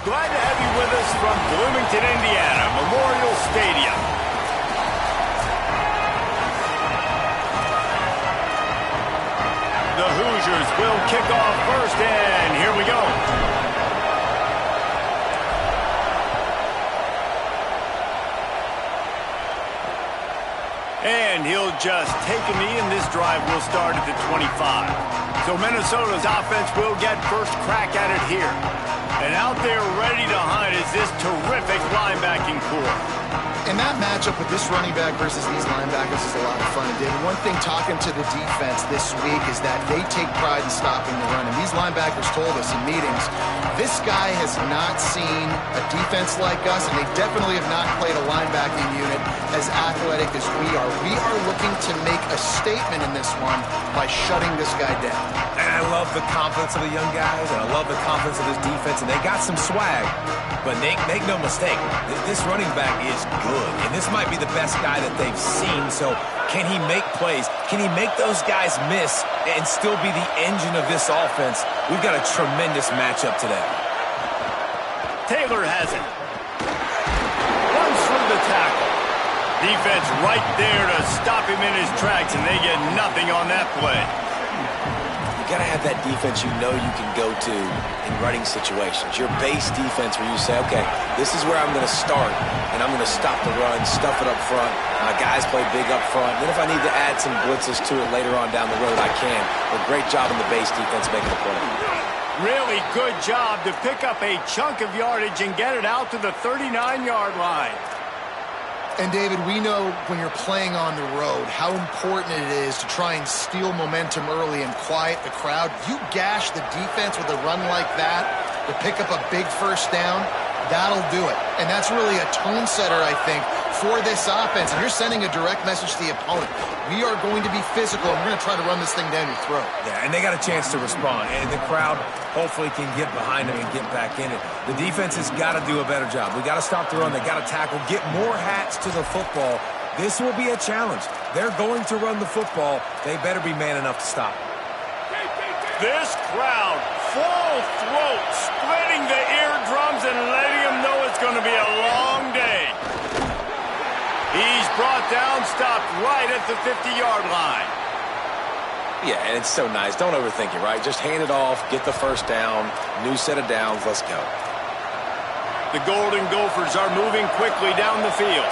glad to have you with us from Bloomington, Indiana, Memorial Stadium. The Hoosiers will kick off first, and here we go. And he'll just take a knee, and this drive will start at the 25. So Minnesota's offense will get first crack at it here. And out there ready to hunt is this terrific linebacking core. And that matchup with this running back versus these linebackers is a lot of fun, David. One thing talking to the defense this week is that they take pride in stopping the run. And these linebackers told us in meetings, this guy has not seen a defense like us, and they definitely have not played a linebacking unit as athletic as we are. We are looking to make a statement in this one by shutting this guy down. And I love the confidence of the young guys, and I love the confidence of this defense, and they got some swag. But make no mistake, this running back is good, and this might be the best guy that they've seen. So can he make plays? Can he make those guys miss and still be the engine of this offense? We've got a tremendous matchup today. Taylor has it. Runs through the tackle. Defense right there to stop him in his tracks, and they get nothing on that play. You got to have that defense you know you can go to in running situations. Your base defense where you say, okay, this is where I'm going to start, and I'm going to stop the run, stuff it up front. My guys play big up front. Then if I need to add some blitzes to it later on down the road, I can. But great job in the base defense making the play. Really good job to pick up a chunk of yardage and get it out to the 39-yard line. And, David, we know when you're playing on the road how important it is to try and steal momentum early and quiet the crowd. You gash the defense with a run like that to pick up a big first down, that'll do it. And that's really a tone setter, I think, for this offense. And you're sending a direct message to the opponent. We are going to be physical, and we're going to try to run this thing down your throat. Yeah, and they got a chance to respond. And the crowd hopefully can get behind them and get back in it. The defense has got to do a better job. We got to stop the run. They got to tackle, get more hats to the football. This will be a challenge. They're going to run the football. They better be man enough to stop. This crowd, full throat, splitting the eardrums and letting them know it's going to be a long day. He's brought down, stopped right at the 50-yard line. Yeah, and it's so nice. Don't overthink it, right? Just hand it off, get the first down, new set of downs, let's go. The Golden Gophers are moving quickly down the field.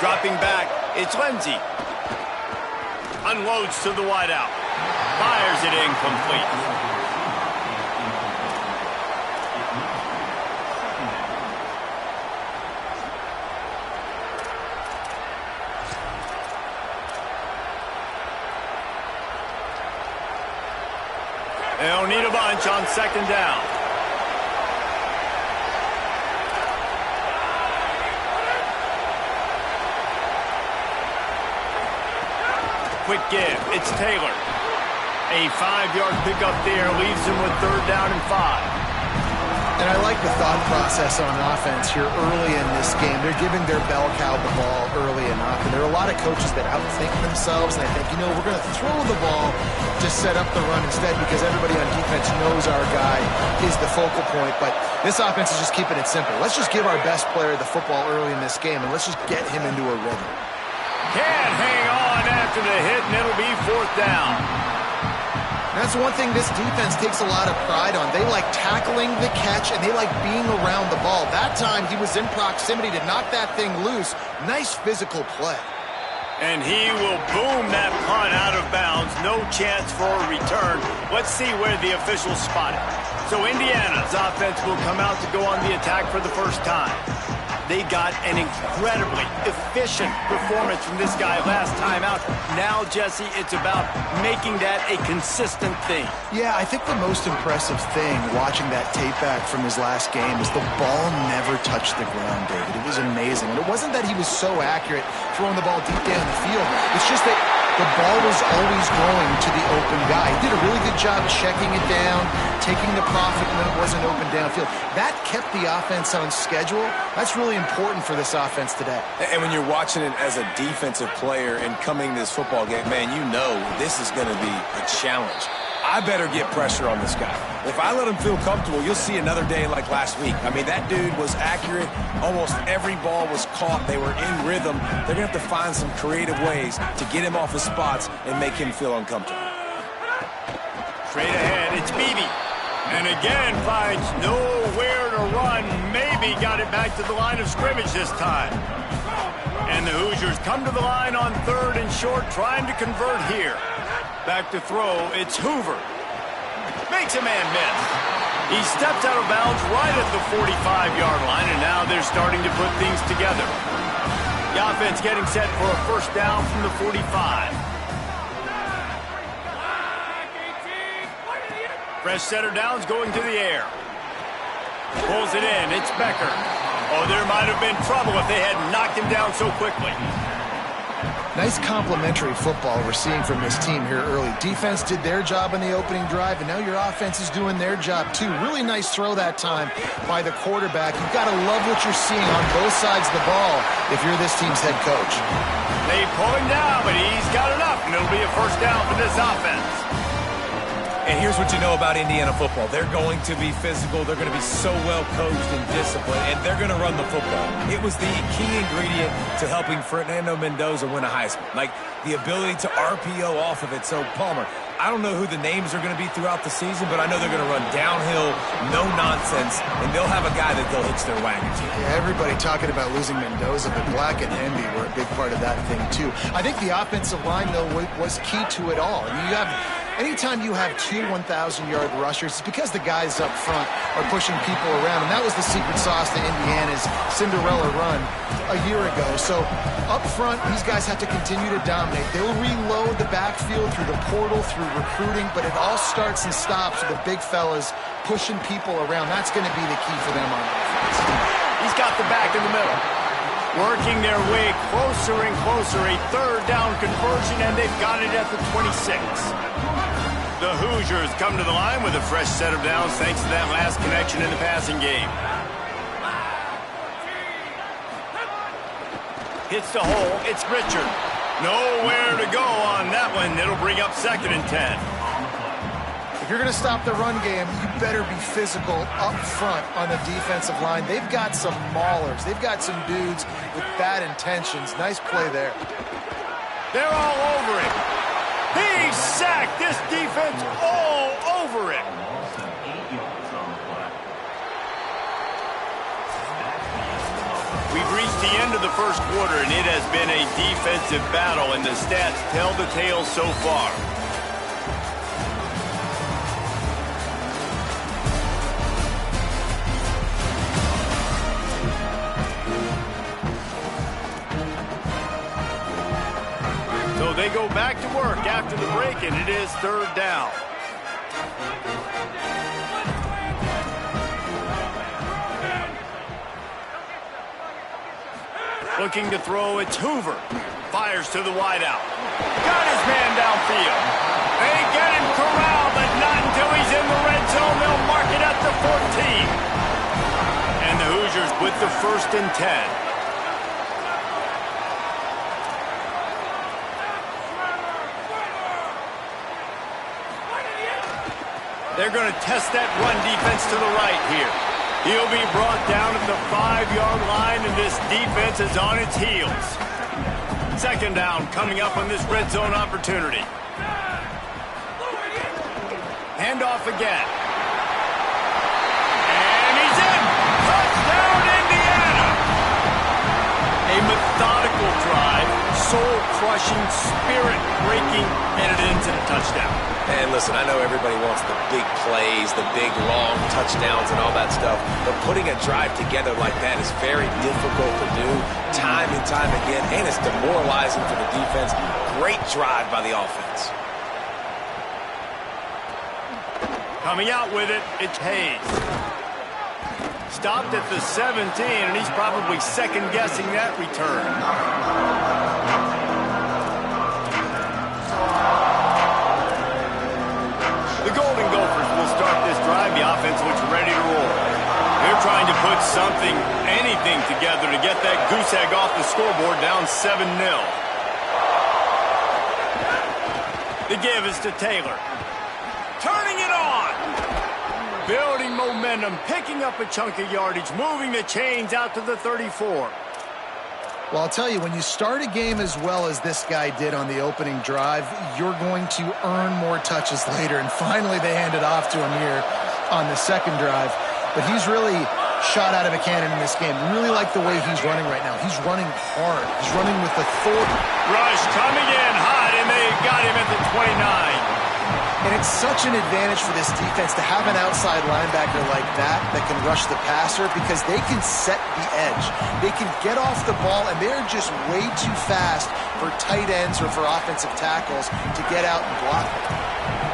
Dropping back, it's Lindsey. Unloads to the wideout. Fires it incomplete. They'll need a bunch on second down. Quick give. It's Taylor. A 5-yard pickup there leaves him with third down and 5. And I like the thought process on offense here early in this game. They're giving their bell cow the ball early enough. And there are a lot of coaches that outthink themselves. And they think, you know, we're going to throw the ball to set up the run instead because everybody on defense knows our guy is the focal point. But this offense is just keeping it simple. Let's just give our best player the football early in this game, and let's just get him into a rhythm. Can't hang on after the hit, and it'll be fourth down. That's one thing this defense takes a lot of pride on. They like tackling the catch, and they like being around the ball. That time, he was in proximity to knock that thing loose. Nice physical play. And he will boom that punt out of bounds. No chance for a return. Let's see where the officials spot it. So Indiana's offense will come out to go on the attack for the first time. They got an incredibly efficient performance from this guy last time out. Now, Jesse, it's about making that a consistent thing. Yeah, I think the most impressive thing watching that tape back from his last game is the ball never touched the ground, David. It was amazing. And it wasn't that he was so accurate throwing the ball deep down the field. It's just that the ball was always going to the open guy. He did a really good job checking it down, taking the profit when it wasn't open downfield. That kept the offense on schedule. That's really important for this offense today. And when you're watching it as a defensive player and coming to this football game, man, you know this is going to be a challenge. I better get pressure on this guy. If I let him feel comfortable, you'll see another day like last week. I mean, that dude was accurate. Almost every ball was caught. They were in rhythm. They're going to have to find some creative ways to get him off his spots and make him feel uncomfortable. Straight ahead, it's Beebe. And again, finds nowhere to run. Maybe got it back to the line of scrimmage this time. And the Hoosiers come to the line on 3rd and short, trying to convert here. Back to throw, it's Hoover. Makes a man miss. He steps out of bounds right at the 45-yard line, and now they're starting to put things together. The offense getting set for a first down from the 45. Fresh set of downs going to the air. Pulls it in, it's Becker. Oh, there might have been trouble if they had knocked him down so quickly. Nice complimentary football we're seeing from this team here early. Defense did their job in the opening drive, and now your offense is doing their job too. Really nice throw that time by the quarterback. You've got to love what you're seeing on both sides of the ball if you're this team's head coach. They pull him down, but he's got enough, and it'll be a first down for this offense. And here's what you know about Indiana football. They're going to be physical. They're going to be so well coached and disciplined, and they're going to run the football. It was the key ingredient to helping Fernando Mendoza win a Heisman. Like, the ability to RPO off of it. So, Palmer, I don't know who the names are going to be throughout the season, but I know they're going to run downhill, no nonsense, and they'll have a guy that they'll hitch their wagon to. Yeah, everybody talking about losing Mendoza, but Black and Envy were a big part of that thing, too. I think the offensive line, though, was key to it all. I mean, anytime you have two 1,000-yard rushers, it's because the guys up front are pushing people around, and that was the secret sauce to Indiana's Cinderella run a year ago. So up front, these guys have to continue to dominate. They'll reload the backfield through the portal, through recruiting, but it all starts and stops with the big fellas pushing people around. That's going to be the key for them on offense. He's got the back in the middle. Working their way closer and closer, a 3rd down conversion, and they've got it at the 26. The Hoosiers come to the line with a fresh set of downs thanks to that last connection in the passing game. Hits the hole, it's Richard. Nowhere to go on that one. It'll bring up 2nd and 10. If you're going to stop the run game, you better be physical up front on the defensive line. They've got some maulers. They've got some dudes with bad intentions. Nice play there. They're all over it. He's sacked. This defense all over it. We've reached the end of the first quarter, and it has been a defensive battle, and the stats tell the tale so far. So they go back to work after the break, and it is 3rd down. Looking to throw, it's Hoover. Fires to the wideout. Got his man downfield. They get him corralled, but not until he's in the red zone. They'll mark it at the 14. And the Hoosiers with the 1st and 10. They're going to test that run defense to the right here. He'll be brought down at the 5-yard line, and this defense is on its heels. 2nd down coming up on this red zone opportunity. Handoff again. And he's in! Touchdown, Indiana! A methodical drive, soul-crushing, spirit-breaking, and it ends in a touchdown. And listen, I know everybody wants the big plays, the big, long touchdowns and all that stuff, but putting a drive together like that is very difficult to do time and time again, and it's demoralizing for the defense. Great drive by the offense. Coming out with it, it's Hayes. Stopped at the 17, and he's probably second-guessing that return. trying to put something, anything together to get that goose egg off the scoreboard, down 7-0. The give is to Taylor. Turning it on. Building momentum, picking up a chunk of yardage, moving the chains out to the 34. Well, I'll tell you, when you start a game as well as this guy did on the opening drive, you're going to earn more touches later. And finally, they hand it off to him here on the second drive. But he's really shot out of a cannon in this game. Really like the way he's running right now. He's running hard. He's running with authority. Rush coming in hot, and they got him at the 29. And it's such an advantage for this defense to have an outside linebacker like that can rush the passer, because they can set the edge. They can get off the ball, and they're just way too fast for tight ends or for offensive tackles to get out and block them.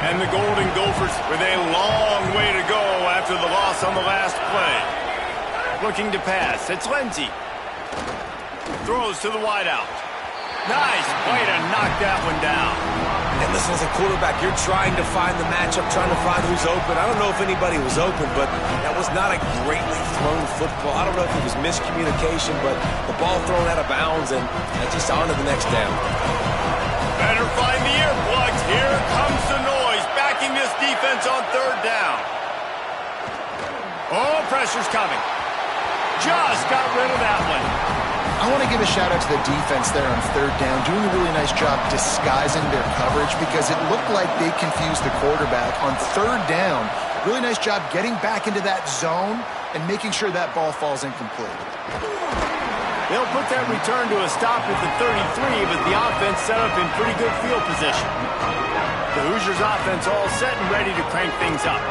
And the Golden Gophers with a long way to go after the loss on the last play. Looking to pass. It's Lindsey. Throws to the wideout. Nice play to knock that one down. And listen, as a quarterback, you're trying to find the matchup, trying to find who's open. I don't know if anybody was open, but that was not a greatly thrown football. I don't know if it was miscommunication, but the ball thrown out of bounds, and just on to the next down. Better find the earplugs. Here comes the noise, backing this defense on third down. Oh, pressure's coming. Just got rid of that one. I want to give a shout out to the defense there on third down, doing a really nice job disguising their coverage, because it looked like they confused the quarterback on third down. Really nice job getting back into that zone and making sure that ball falls incomplete. They'll put that return to a stop at the 33, but the offense set up in pretty good field position. The Hoosiers offense all set and ready to crank things up.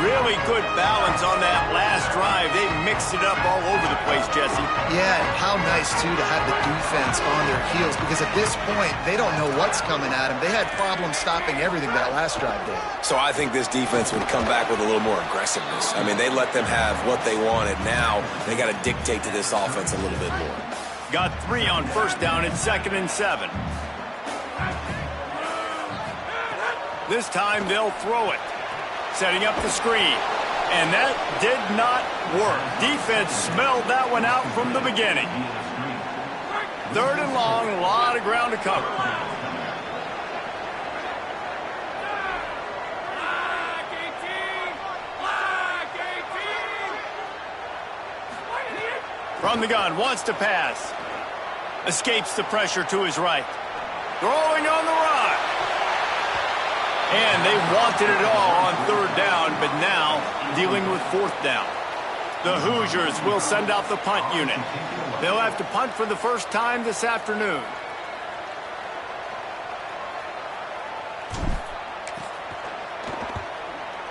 Really good balance on that last drive. They mixed it up all over the place, Jesse. Yeah, and how nice, too, to have the defense on their heels, because at this point, they don't know what's coming at them. They had problems stopping everything that last drive did. So I think this defense would come back with a little more aggressiveness. I mean, they let them have what they wanted. Now they got to dictate to this offense a little bit more. Got 3 on first down at 2nd and 7. This time they'll throw it. Setting up the screen. And that did not work. Defense smelled that one out from the beginning. 3rd and long, a lot of ground to cover. From the gun, wants to pass. Escapes the pressure to his right. Throwing on the run. And they wanted it all on 3rd down, but now dealing with 4th down. The Hoosiers will send out the punt unit. They'll have to punt for the first time this afternoon.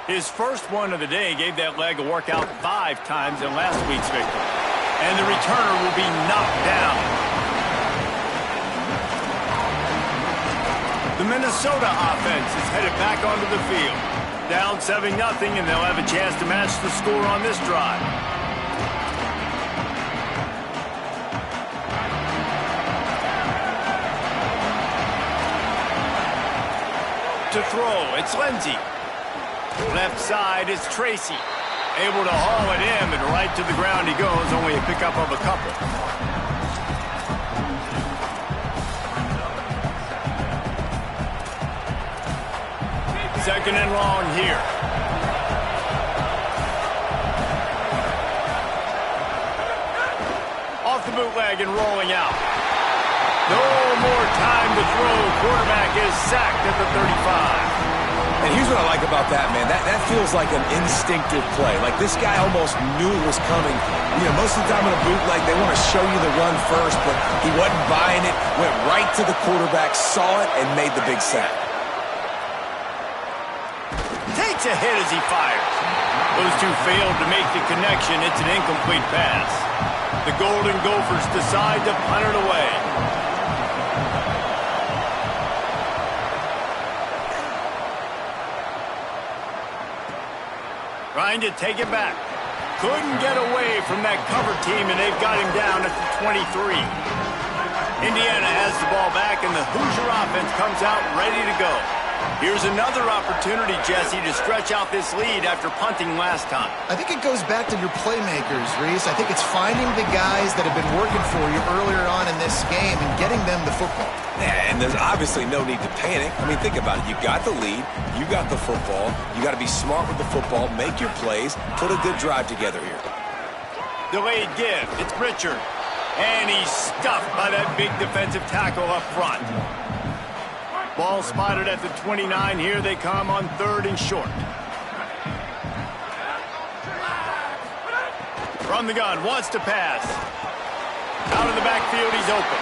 His first one of the day gave that leg a workout 5 times in last week's victory. And the returner will be knocked down. The Minnesota offense is headed back onto the field. Down 7-0, and they'll have a chance to match the score on this drive. To throw, it's Lindsey. Left side is Tracy. Able to haul it in, and right to the ground he goes, only a pickup of a couple. Second and long here. Off the bootleg and rolling out. No more time to throw. Quarterback is sacked at the 35. And here's what I like about that, man. That feels like an instinctive play. Like this guy almost knew it was coming. You know, most of the time in a bootleg, they want to show you the run first, but he wasn't buying it. Went right to the quarterback, saw it, and made the big sack. Takes a hit as he fires. Those two failed to make the connection. It's an incomplete pass. The Golden Gophers decide to punt it away. Trying to take it back. Couldn't get away from that cover team, and they've got him down at the 23. Indiana has the ball back, and the Hoosier offense comes out ready to go. Here's another opportunity, Jesse, to stretch out this lead after punting last time. I think it goes back to your playmakers, Reese. I think it's finding the guys that have been working for you earlier on in this game and getting them the football. Yeah, and there's obviously no need to panic. I mean, think about it. You got the lead. You got the football. You got to be smart with the football, make your plays, put a good drive together here. Delayed give. It's Richard. And he's stuffed by that big defensive tackle up front. Ball spotted at the 29. Here they come on 3rd and short. From the gun, wants to pass. Out of the backfield, he's open.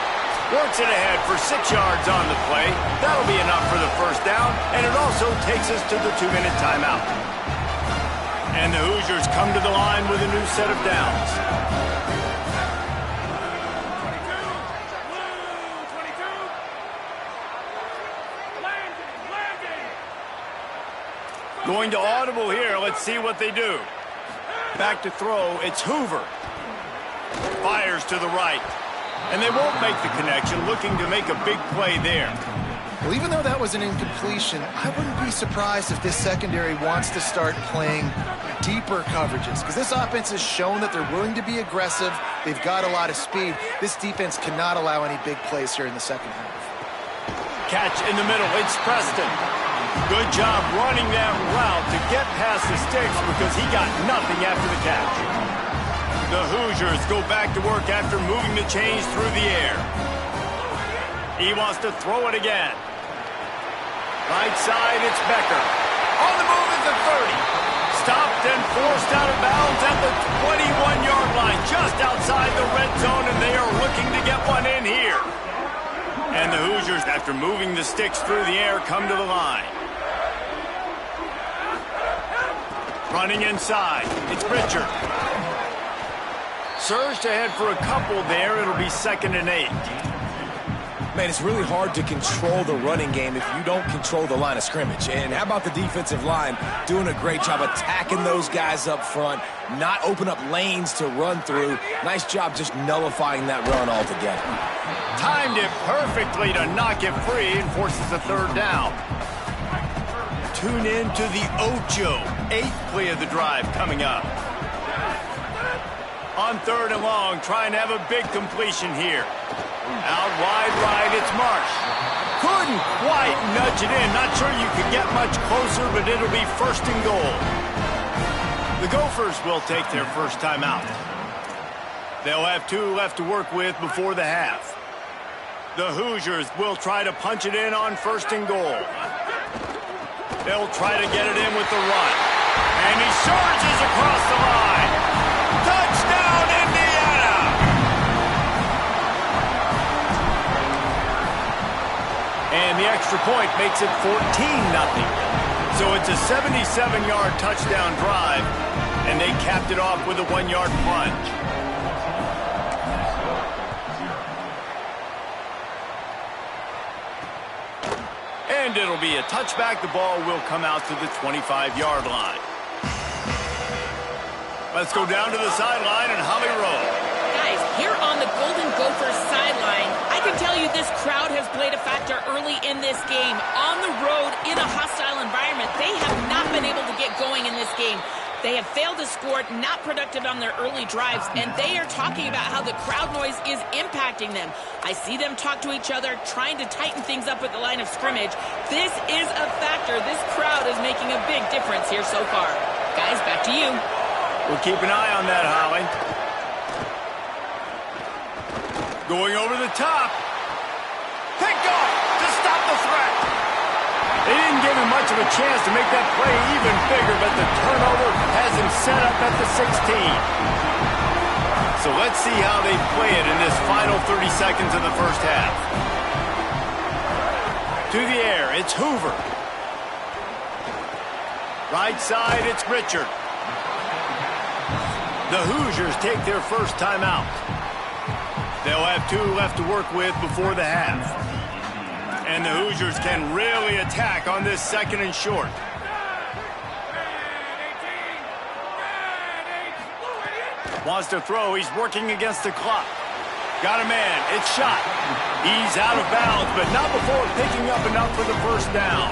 Works it ahead for 6 yards on the play. That'll be enough for the first down, and it also takes us to the 2-minute timeout. And the Hoosiers come to the line with a new set of downs. Going to audible here. Let's see what they do. Back to throw. It's Hoover. Fires to the right. And they won't make the connection, looking to make a big play there. Well, even though that was an incompletion, I wouldn't be surprised if this secondary wants to start playing deeper coverages, because this offense has shown that they're willing to be aggressive. They've got a lot of speed. This defense cannot allow any big plays here in the second half. Catch in the middle. It's Preston. Good job running that route to get past the sticks because he got nothing after the catch. The Hoosiers go back to work after moving the chains through the air. He wants to throw it again. Right side, it's Becker. On the move at the 30. Stopped and forced out of bounds at the 21-yard line, just outside the red zone, and they are looking to get one in here. And the Hoosiers, after moving the sticks through the air, come to the line. Running inside, it's Richard. Surged ahead for a couple there. It'll be 2nd and 8. Man, it's really hard to control the running game if you don't control the line of scrimmage. And how about the defensive line doing a great job attacking those guys up front, not open up lanes to run through. Nice job just nullifying that run altogether. Timed it perfectly to knock it free and forces a 3rd down. Tune in to the Ocho. 8th play of the drive coming up. On 3rd and long, trying to have a big completion here. Out wide right, it's Marsh. Couldn't quite nudge it in. Not sure you could get much closer, but it'll be 1st and goal. The Gophers will take their first time out. They'll have 2 left to work with before the half. The Hoosiers will try to punch it in on 1st and goal. They'll try to get it in with the run. And he surges across the line. Touchdown, Indiana! And the extra point makes it 14-0. So it's a 77-yard touchdown drive, and they capped it off with a 1-yard plunge. And it'll be a touchback. The ball will come out to the 25-yard line. Let's go down to the sideline and Holly Rowe. Guys, here on the Golden Gophers sideline, I can tell you this crowd has played a factor early in this game. On the road, in a hostile environment, they have not been able to get going in this game. They have failed to score, not productive on their early drives, and they are talking about how the crowd noise is impacting them. I see them talk to each other, trying to tighten things up at the line of scrimmage. This is a factor. This crowd is making a big difference here so far. Guys, back to you. We'll keep an eye on that, Holly. Going over the top. Picked off to stop the threat. They didn't give him much of a chance to make that play even bigger, but the turnover has him set up at the 16. So let's see how they play it in this final 30 seconds of the first half. To the air, it's Hoover. Right side, it's Richard. The Hoosiers take their first timeout. They'll have 2 left to work with before the half. And the Hoosiers can really attack on this 2nd and short. Wants to throw. He's working against the clock. Got a man. It's shot. He's out of bounds, but not before picking up enough for the first down.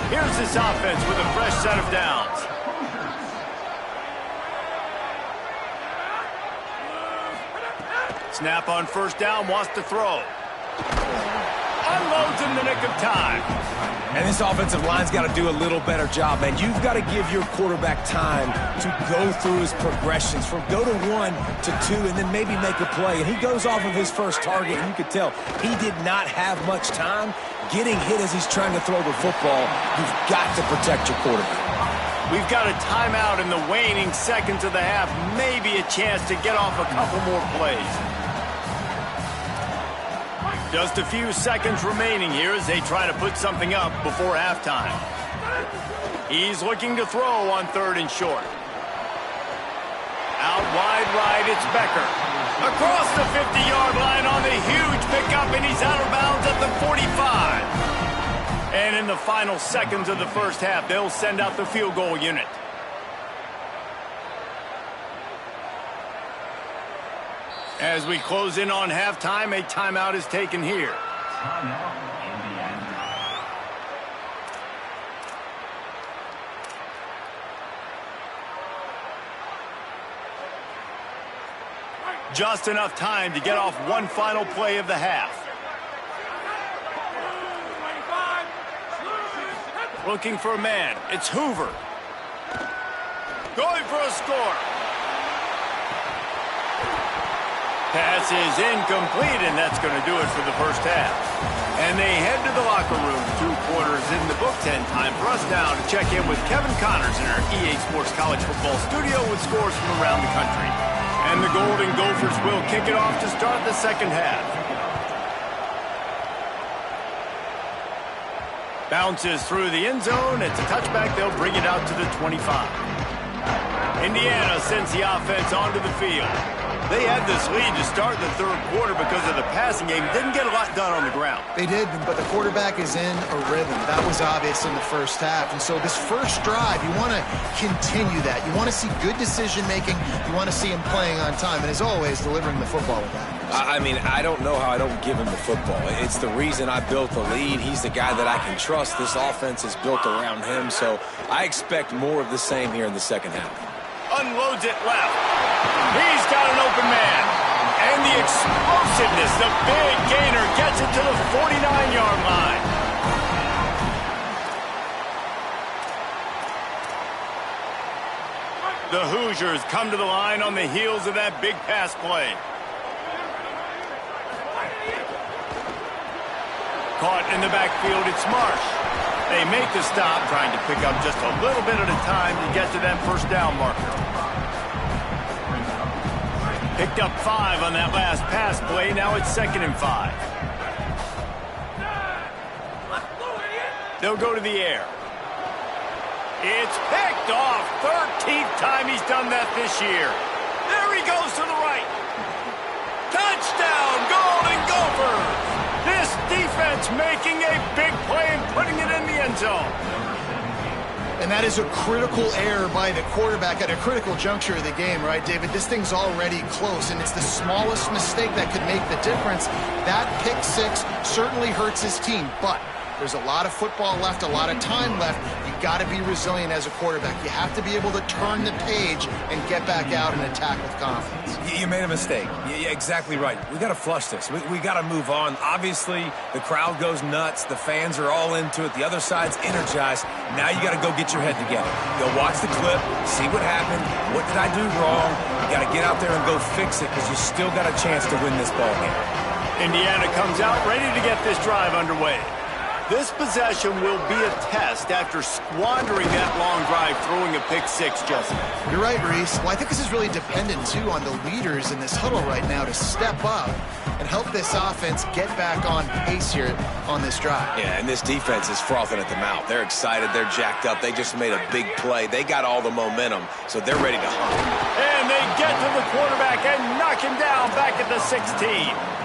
Here's this offense with a fresh set of downs. Snap on first down, wants to throw. Unloads in the nick of time. And this offensive line's got to do a little better job, man. You've got to give your quarterback time to go through his progressions from go to 1 to 2 and then maybe make a play. And he goes off of his first target, and you could tell he did not have much time getting hit as he's trying to throw the football. You've got to protect your quarterback. We've got a timeout in the waning seconds of the half. Maybe a chance to get off a couple more plays. Just a few seconds remaining here as they try to put something up before halftime. He's looking to throw on 3rd and short. Out wide right, it's Becker. Across the 50-yard line on the huge pickup, and he's out of bounds at the 45. And in the final seconds of the first half, they'll send out the field goal unit. As we close in on halftime, a timeout is taken here. Just enough time to get off one final play of the half. Looking for a man. It's Hoover. Going for a score. Pass is incomplete, and that's going to do it for the first half. And they head to the locker room. 2 quarters in the books, and time for us now to check in with Kevin Connors in our EA Sports College Football studio with scores from around the country. And the Golden Gophers will kick it off to start the second half. Bounces through the end zone. It's a touchback. They'll bring it out to the 25. Indiana sends the offense onto the field. They had this lead to start the 3rd quarter because of the passing game. Didn't get a lot done on the ground. They did, but the quarterback is in a rhythm. That was obvious in the first half. And so this first drive, you want to continue that. You want to see good decision-making. You want to see him playing on time. And as always, delivering the football with that. I mean, I don't know how I don't give him the football. It's the reason I built the lead. He's the guy that I can trust. This offense is built around him. So I expect more of the same here in the second half. Unloads it left. He's got an open man. And the explosiveness, the big gainer, gets it to the 49-yard line. The Hoosiers come to the line on the heels of that big pass play. Caught in the backfield, it's Marsh. They make the stop, trying to pick up just a little bit at a time to get to that first down marker. Picked up 5 on that last pass play. Now it's 2nd and 5. They'll go to the air. It's picked off. 13th time he's done that this year. There he goes to the right. Touchdown, Golden Gophers. This defense making a big play and putting it in the end zone. And that is a critical error by the quarterback at a critical juncture of the game, right, David? This thing's already close, and it's the smallest mistake that could make the difference. That pick 6 certainly hurts his team, but there's a lot of football left, a lot of time left. You've got to be resilient as a quarterback. You have to be able to turn the page and get back out and attack with confidence. You made a mistake. Yeah, exactly right. We got to flush this. We got to move on. Obviously, the crowd goes nuts. The fans are all into it. The other side's energized. Now you got to go get your head together. Go watch the clip, see what happened. What did I do wrong? You got to get out there and go fix it because you still got a chance to win this ball game. Indiana comes out ready to get this drive underway. This possession will be a test after squandering that long drive, throwing a pick 6, Jesse. You're right, Reese. Well, I think this is really dependent, too, on the leaders in this huddle right now to step up and help this offense get back on pace here on this drive. Yeah, and this defense is frothing at the mouth. They're excited. They're jacked up. They just made a big play. They got all the momentum, so they're ready to hunt. And they get to the quarterback and knock him down back at the 16.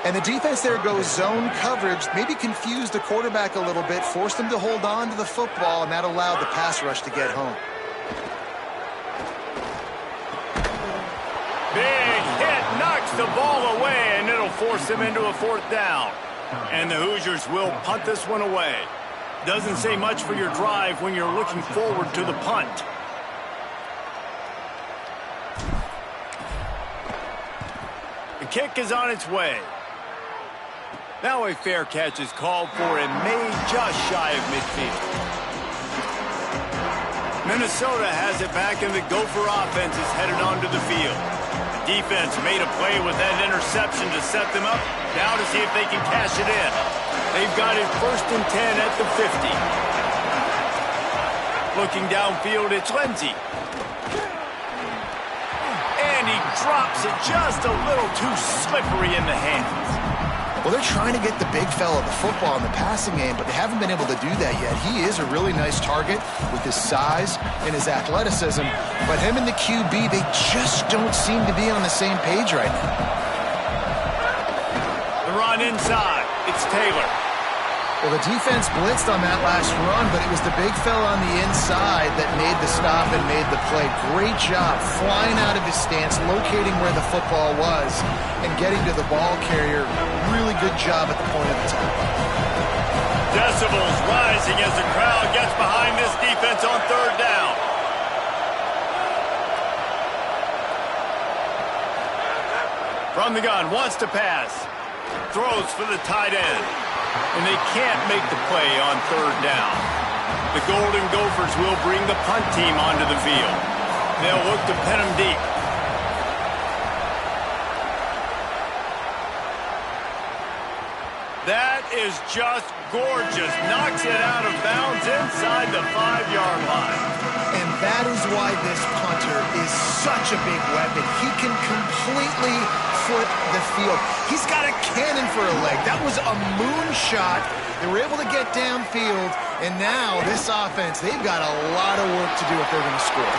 And the defense there goes zone coverage, maybe confused the quarterback a little bit, forced him to hold on to the football, and that allowed the pass rush to get home. Big hit, knocks the ball away, and it'll force him into a 4th down. And the Hoosiers will punt this one away. Doesn't say much for your drive when you're looking forward to the punt. The kick is on its way. Now a fair catch is called for and made just shy of midfield. Minnesota has it back, and the Gopher offense is headed onto the field. The defense made a play with that interception to set them up. Now to see if they can cash it in. They've got it 1st and 10 at the 50. Looking downfield, it's Lindsey. And he drops it just a little too slippery in the hands. Well, they're trying to get the big fella the football in the passing game, but they haven't been able to do that yet. He is a really nice target with his size and his athleticism, but him and the QB, they just don't seem to be on the same page right now. The run inside. It's Taylor. Well, the defense blitzed on that last run, but it was the big fella on the inside that made the stop and made the play. Great job flying out of his stance, locating where the football was, and getting to the ball carrier. Really good job at the point of attack. Decibels rising as the crowd gets behind this defense on 3rd down. From the gun, wants to pass. Throws for the tight end. And they can't make the play on 3rd down. The Golden Gophers will bring the punt team onto the field. They'll look to pin them deep. That is just gorgeous. Knocks it out of bounds inside the 5-yard line. And that is why this punter is such a big weapon. He can completely foot the field. He's got a cannon for a leg. That was a moonshot. They were able to get downfield, and now this offense, they've got a lot of work to do if they're going to score.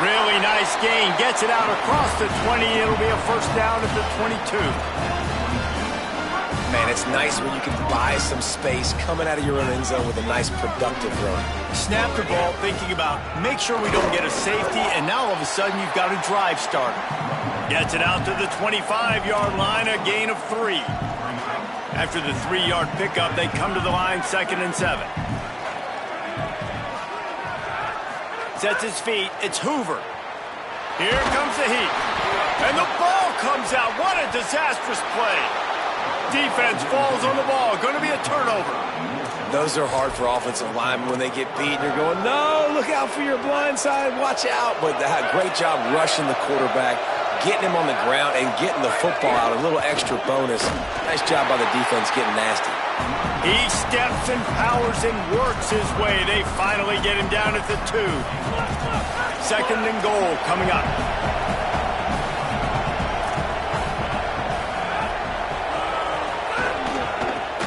Really nice gain. Gets it out across the 20. It'll be a 1st down at the 22. Man, it's nice when you can buy some space coming out of your own end zone with a nice productive run. Snap the ball, thinking about make sure we don't get a safety, and now all of a sudden you've got a drive starter. Gets it out to the 25-yard line, a gain of 3. After the 3-yard pickup, they come to the line 2nd and 7. Sets his feet, it's Hoover. Here comes the heat. And the ball comes out. What a disastrous play. Defense falls on the ball. Going to be a turnover. Those are hard for offensive linemen when they get beat. You're going, no, look out for your blind side. Watch out. But they had a great job rushing the quarterback, getting him on the ground, and getting the football out. A little extra bonus. Nice job by the defense getting nasty. He steps and powers and works his way. They finally get him down at the 2. 2nd and goal coming up.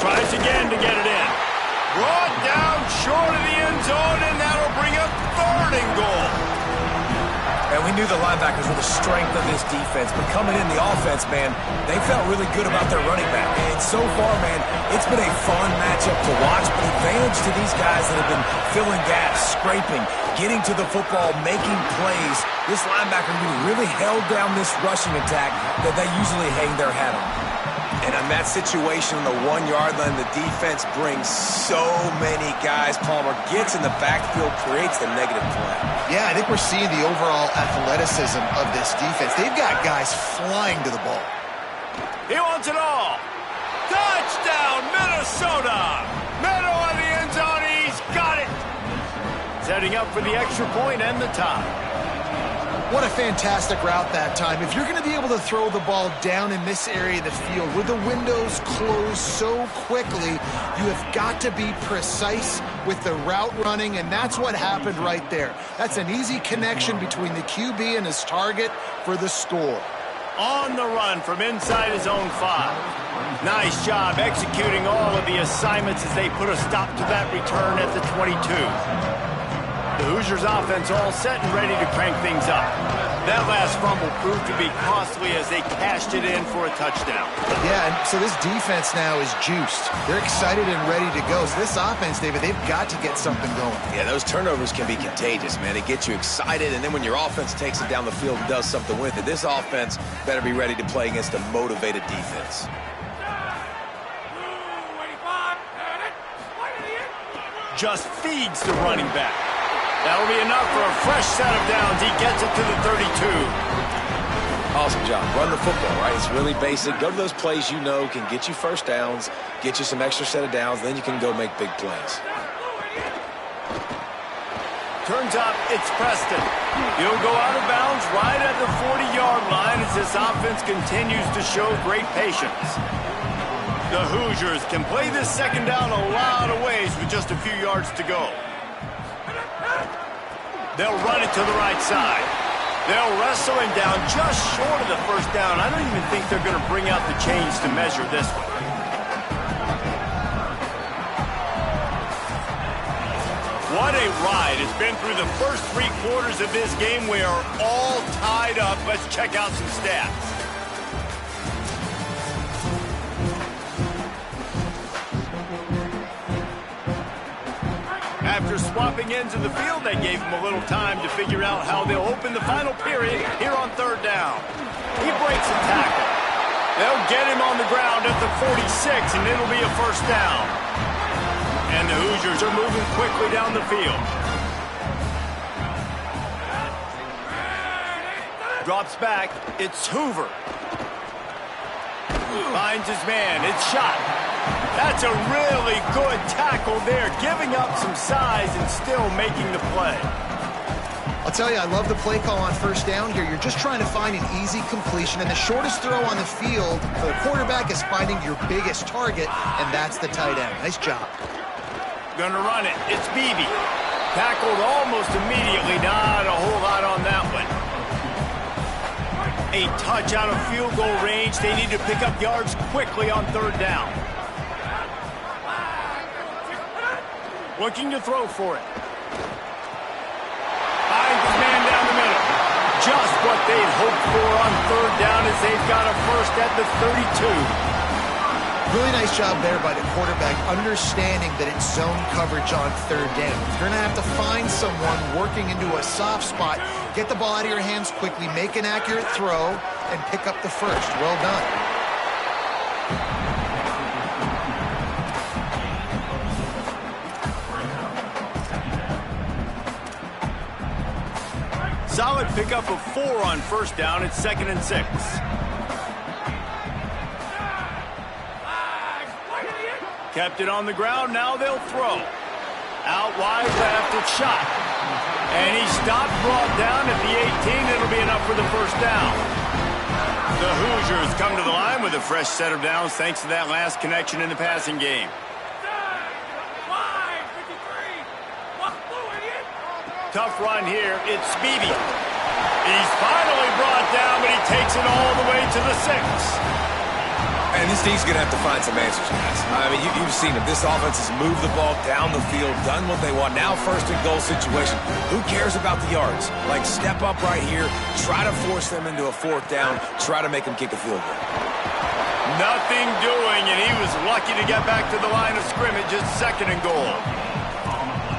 Tries again to get it in. Brought down short of the end zone, and that'll bring up 3rd and goal. And we knew the linebackers were the strength of this defense, but coming in the offense, man, they felt really good about their running back. And so far, man, it's been a fun matchup to watch, but advantage to these guys that have been filling gaps, scraping, getting to the football, making plays. This linebacker really held down this rushing attack that they usually hang their hat on. And on that situation on the 1-yard line, the defense brings so many guys. Palmer gets in the backfield, creates the negative play. Yeah, I think we're seeing the overall athleticism of this defense. They've got guys flying to the ball. He wants it all. Touchdown, Minnesota. Middle of the end zone. He's got it. Setting up for the extra point and the tie. What a fantastic route that time. If you're going to be able to throw the ball down in this area of the field where the windows close so quickly, you have got to be precise with the route running, and that's what happened right there. That's an easy connection between the QB and his target for the score. On the run from inside his own 5. Nice job executing all of the assignments as they put a stop to that return at the 22. The Hoosiers offense all set and ready to crank things up. That last fumble proved to be costly as they cashed it in for a touchdown. Yeah, and so this defense now is juiced. They're excited and ready to go. So this offense, David, they've got to get something going. Yeah, those turnovers can be contagious, man. They get you excited, and then when your offense takes it down the field and does something with it, this offense better be ready to play against a motivated defense. just feeds the running back. That'll be enough for a fresh set of downs. He gets it to the 32. Awesome job. Run the football, right? It's really basic. Go to those plays you know can get you first downs, get you some extra set of downs, then you can go make big plays. Turns up, it's Preston. He'll go out of bounds right at the 40-yard line as this offense continues to show great patience. The Hoosiers can play this second down a lot of ways with just a few yards to go. They'll run it to the right side. They'll wrestle him down just short of the first down. I don't even think they're going to bring out the chains to measure this one. What a ride. It's been through the first 3 quarters of this game. We are all tied up. Let's check out some stats. After swapping ends of the field, they gave him a little time to figure out how they'll open the final period here on third down. He breaks a tackle. They'll get him on the ground at the 46, and it'll be a first down. And the Hoosiers are moving quickly down the field. Drops back. It's Hoover. Finds his man. It's shot. That's a really good tackle there, giving up some size and still making the play. I'll tell you, I love the play call on first down here. You're just trying to find an easy completion, and the shortest throw on the field for the quarterback is finding your biggest target, and that's the tight end. Nice job. Gonna run it. It's Beebe. Tackled almost immediately. Not a whole lot on that one. A touch out of field goal range. They need to pick up yards quickly on third down. Looking to throw for it. Finds his man down the middle. Just what they'd hoped for on third down as they've got a first at the 32. Really nice job there by the quarterback, understanding that it's zone coverage on third down. You're going to have to find someone working into a soft spot, get the ball out of your hands quickly, make an accurate throw, and pick up the first. Well done. Solid pickup of 4 on first down. It's 2nd and 6. Kept it on the ground. Now they'll throw. Out wide left. It's shot. And he stopped, brought down at the 18. It'll be enough for the first down. The Hoosiers come to the line with a fresh set of downs thanks to that last connection in the passing game. Tough run here. It's Beebe. He's finally brought down, but he takes it all the way to the 6. And this team's going to have to find some answers, guys. I mean, you've seen it. This offense has moved the ball down the field, done what they want. Now first and goal situation. Who cares about the yards? Like, step up right here, try to force them into a 4th down, try to make them kick a field goal. Nothing doing, and he was lucky to get back to the line of scrimmage. It's 2nd and goal.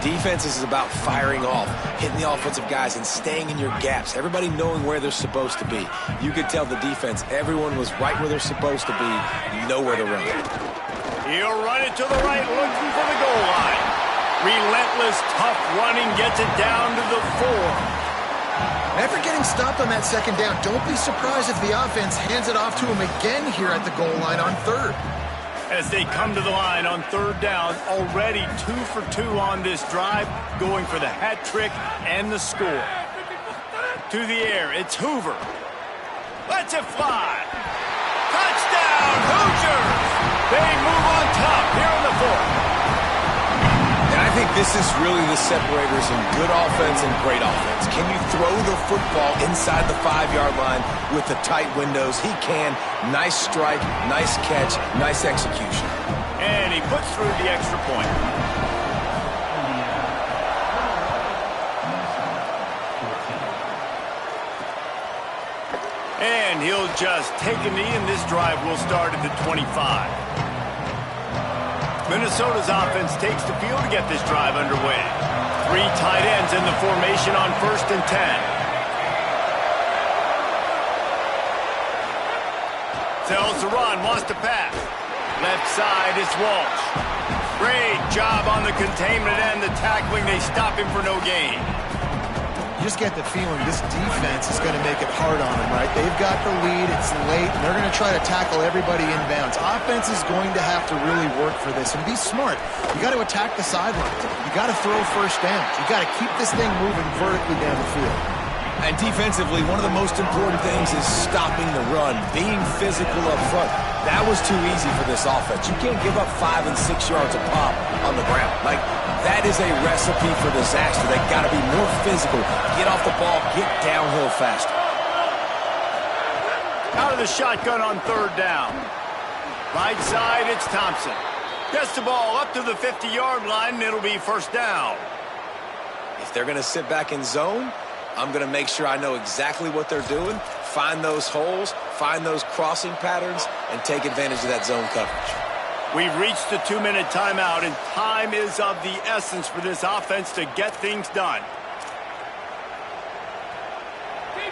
Defense is about firing off, hitting the offensive guys, and staying in your gaps. Everybody knowing where they're supposed to be. You could tell the defense, everyone was right where they're supposed to be. You know where to run. He'll run it to the right, looking for the goal line. Relentless, tough running, gets it down to the 4. After getting stopped on that second down, don't be surprised if the offense hands it off to him again here at the goal line on third. As they come to the line on third down, already 2 for 2 on this drive, going for the hat trick and the score. To the air, it's Hoover. Lets it fly. Touchdown, Hoosiers! They move on top here in the 4th. And I think this is really the separators in good offense and great offense. Can you throw the football inside the 5-yard line with the tight windows? He can. Nice strike, nice catch, nice execution. And he puts through the extra point. And he'll just take a knee, and this drive will start at the 25. Minnesota's offense takes the field to get this drive underway. 3 tight ends in the formation on 1st and 10. Tells to run, wants to pass. Left side, it's Walsh. Great job on the containment and the tackling. They stop him for no gain. You just get the feeling this defense is going to make it hard on them, right? They've got the lead, it's late, and they're going to try to tackle everybody inbounds. Offense is going to have to really work for this and be smart. You got to attack the sidelines. You got to throw first downs. You got to keep this thing moving vertically down the field. And defensively, one of the most important things is stopping the run, being physical up front. That was too easy for this offense. You can't give up 5 and 6 yards a pop on the ground. Like, that is a recipe for disaster. They got to be more physical, get off the ball, get downhill faster. Out of the shotgun on third down. Right side, it's Thompson. Gets the ball up to the 50-yard line, and it'll be first down. If they're going to sit back in zone, I'm going to make sure I know exactly what they're doing, find those holes, find those crossing patterns, and take advantage of that zone coverage. We've reached the 2-minute timeout, and time is of the essence for this offense to get things done.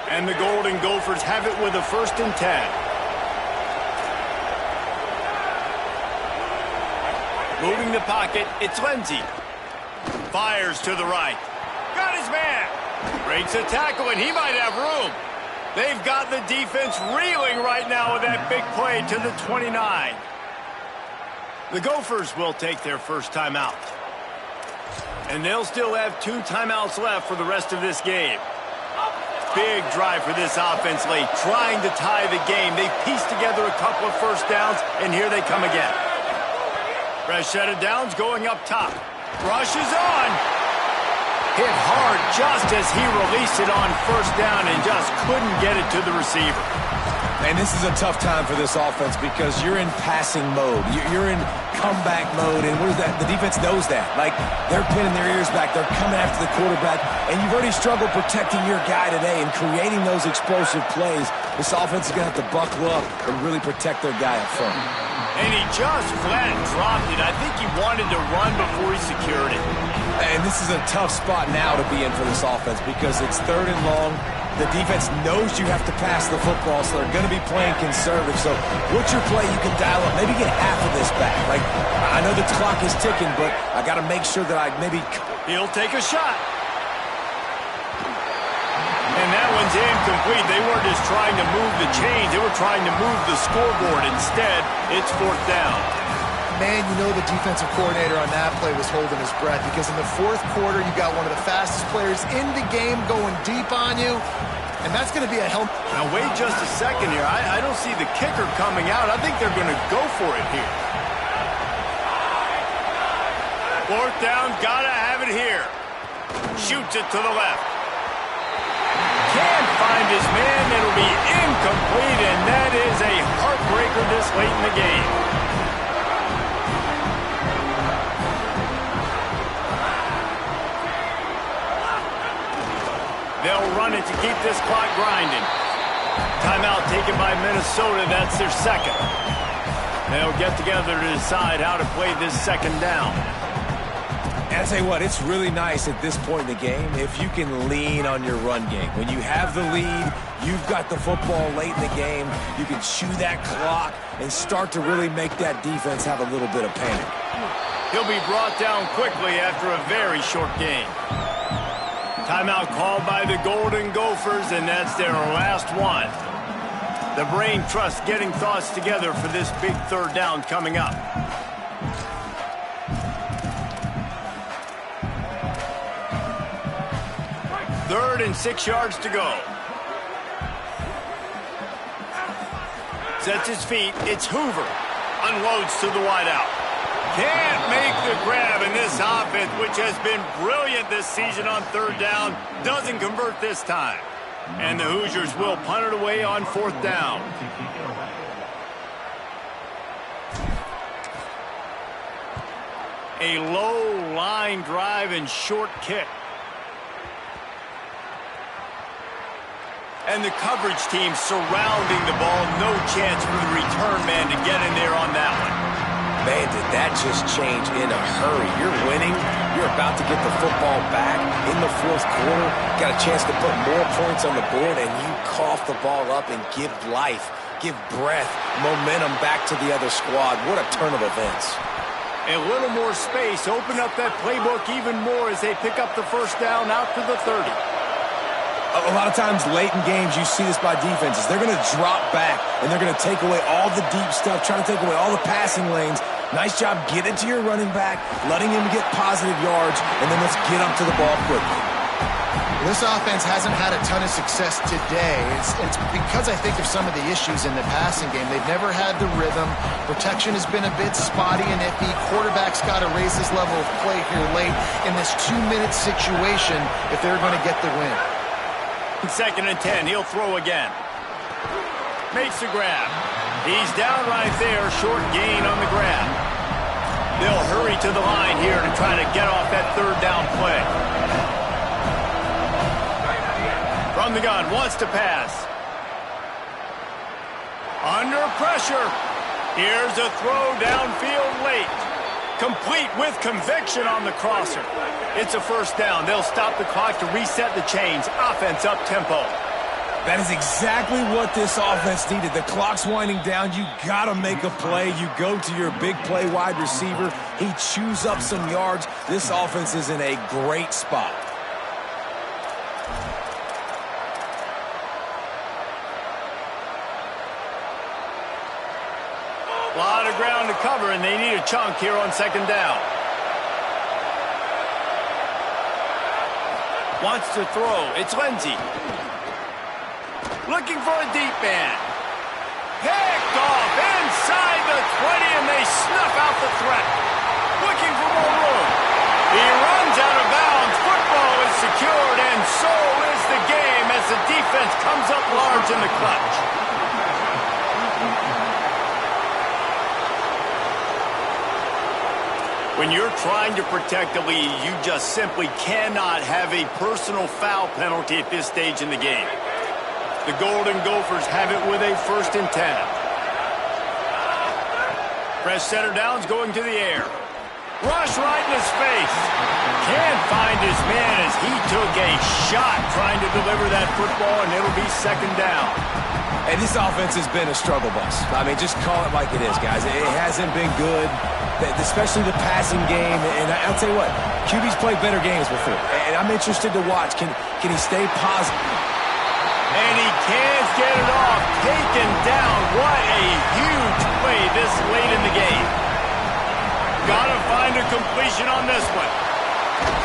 And the Golden Gophers have it with a 1st and 10. Moving the pocket, it's Lindsey. Fires to the right. Got his man. Breaks a tackle, and he might have room. They've got the defense reeling right now with that big play to the 29. The Gophers will take their first timeout. And they'll still have 2 timeouts left for the rest of this game. Big drive for this offense late, trying to tie the game. They pieced together a couple of first downs, and here they come again. Fresh set of downs going up top. Rush is on. Hit hard just as he released it on first down and just couldn't get it to the receiver. And this is a tough time for this offense because you're in passing mode. You're in comeback mode, and what is that? The defense knows that. Like, they're pinning their ears back. They're coming after the quarterback, and you've already struggled protecting your guy today and creating those explosive plays. This offense is going to have to buckle up and really protect their guy up front. And he just flat dropped it. I think he wanted to run before he secured it. And this is a tough spot now to be in for this offense because it's 3rd and long. The defense knows you have to pass the football, so they're going to be playing conservative. So what's your play you can dial up? Maybe get half of this back. Like, I know the clock is ticking, but I got to make sure that I maybe... He'll take a shot. And that one's incomplete. They weren't just trying to move the chains. They were trying to move the scoreboard. Instead, it's 4th down. Man, you know the defensive coordinator on that play was holding his breath because in the 4th quarter, you got one of the fastest players in the game going deep on you, and that's going to be a help. Now, wait just a second here. I don't see the kicker coming out. I think they're going to go for it here. 4th down, got to have it here. Shoots it to the left. Can't find his man. It'll be incomplete, and that is a heartbreaker this late in the game. They'll run it to keep this clock grinding. Timeout taken by Minnesota. That's their 2nd. They'll get together to decide how to play this 2nd down. And I tell you what, it's really nice at this point in the game if you can lean on your run game. When you have the lead, you've got the football late in the game, you can chew that clock and start to really make that defense have a little bit of panic. He'll be brought down quickly after a very short game. Timeout called by the Golden Gophers, and that's their last one. The brain trust getting thoughts together for this big 3rd down coming up. Third and 6 yards to go. Sets his feet. It's Hoover. Unloads to the wideout. Can't make the grab, and this offense, which has been brilliant this season on 3rd down, doesn't convert this time. And the Hoosiers will punt it away on 4th down. A low line drive and short kick. And the coverage team surrounding the ball. No chance for the return man to get in there on that one. Man, did that just change in a hurry. You're winning. You're about to get the football back in the 4th quarter. Got a chance to put more points on the board, and you cough the ball up and give life, give breath, momentum back to the other squad. What a turn of events. A little more space, open up that playbook even more as they pick up the first down out to the 30. A lot of times late in games, you see this by defenses. They're going to drop back, and they're going to take away all the deep stuff, trying to take away all the passing lanes. Nice job getting to your running back, letting him get positive yards, and then let's get up to the ball quickly. This offense hasn't had a ton of success today. It's because I think of some of the issues in the passing game. They've never had the rhythm. Protection has been a bit spotty and iffy. Quarterback's got to raise his level of play here late in this 2-minute situation if they're going to get the win. 2nd and 10, he'll throw again. Makes the grab. He's down right there, short gain on the grab. They'll hurry to the line here to try to get off that 3rd down play. From the gun, wants to pass. Under pressure. Here's a throw downfield late. Complete with conviction on the crosser. It's a 1st down. They'll stop the clock to reset the chains. Offense up tempo. That is exactly what this offense needed. The clock's winding down. You got to make a play. You go to your big play wide receiver. He chews up some yards. This offense is in a great spot. A lot of ground to cover, and they need a chunk here on 2nd down. Wants to throw. It's Lindsey. Looking for a deep man. Picked off inside the 20, and they snuff out the threat. Looking for more room. He runs out of bounds. Football is secured, and so is the game as the defense comes up large in the clutch. When you're trying to protect a lead, you just simply cannot have a personal foul penalty at this stage in the game. The Golden Gophers have it with a 1st and 10. Fresh center downs going to the air. Rush right in his face. Can't find his man as he took a shot trying to deliver that football, and it'll be 2nd down. And this offense has been a struggle bus. I mean, just call it like it is, guys. It hasn't been good, especially the passing game. And I'll tell you what, QB's played better games before. And I'm interested to watch. Can he stay positive? And he can't get it off. Taken down. What a huge play this late in the game. Gotta find a completion on this one.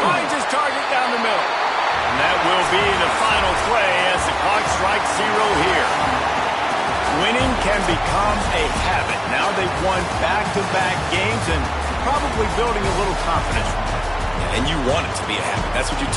Finds his target down the middle. And that will be the final play as the clock strikes 0 here. Winning can become a habit. Now they've won back-to-back games and probably building a little confidence. And you want it to be a habit. That's what you talk